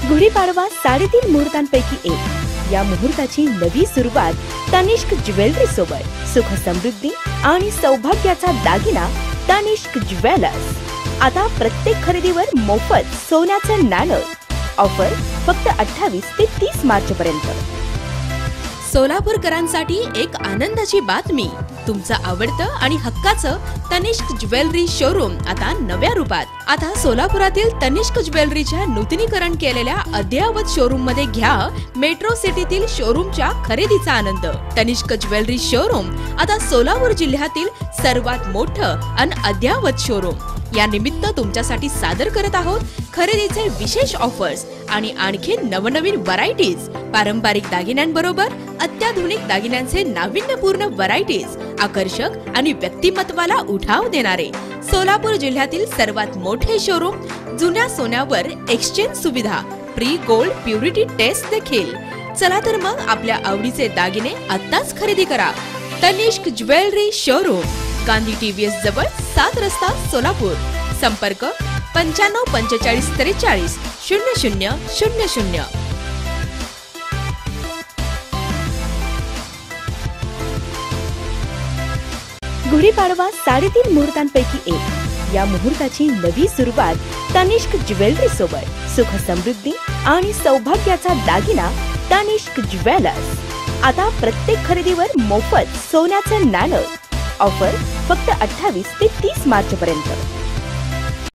गुढीपाडवा 3.5 मुहूर्तांपैकी एक। या मुहूर्ताची नवी सुरुवात तनिष्क ज्वेलरी सोबत। सुख समृद्धी आणि सौभाग्याचा दागिना तनिष्क ज्वेलर्स। आता प्रत्येक खरेदीवर मोफत सोन्याचं नाणं। ऑफर फक्त 28 ते 30 मार्च पर्यंत। सोलापूरकरांसाठी एक आनंदाची बातमी। तुमचं आवडतं आणि हक्काचं तनिष्क ज्वेलरी शोरूम आता नव्या रूपात। आता सोलापुरातील तनिष्क ज्वेलरीच्या नूतनीकरण केलेल्या अद्ययावत शोरूम मध्ये घ्या मेट्रो सिटीतील शोरूमच्या खरेदीचा आनंद। तनिष्क ज्वेलरी शोरूम आता सोलापूर जिल्ह्यातील सर्वात मोठं आणि अद्ययावत शोरूम। या निमित्त तुमच्यासाठी सादर करत आहोत खरेदीचे विशेष ऑफर्स आणि आणखी नवनवीन व्हरायटीज। पारंपरिक दागिन्यांबरोबर अत्याधुनिक दागिन्यांचे नाविन्यपूर्ण व्हरायटीज, आकर्षक आणि व्यक्तिमत्वाला उठाव देणारे। सोलापूर जिल्ह्यातील सर्वात मोठे शोरूम। जुन्या सोन्यावर एक्सचेंज सुविधा, प्री गोल्ड प्युरिटी टेस्ट देखील। चला तर मग आपल्या आवडीचे दागिने आत्ताच खरेदी करा। Tanishq jewellery showroom, Gandhi TVS जवळ 7 रस्ता सोलापूर। संपर्क 95 45 43 0000। गुढीपाडवा 3.5 मुहूर्तांपैकी एक। या मुहूर्ताची नवी सुरुवात तनिष्क ज्वेलरी सोबत। सुख समृद्धी आणि सौभाग्याचा दागिना तनिष्क ज्वेलर्स। आता प्रत्येक खरेदीवर मोफत सोन्याचं नाणं। ऑफर फक्त 28 ते 30 मार्च पर्यंत।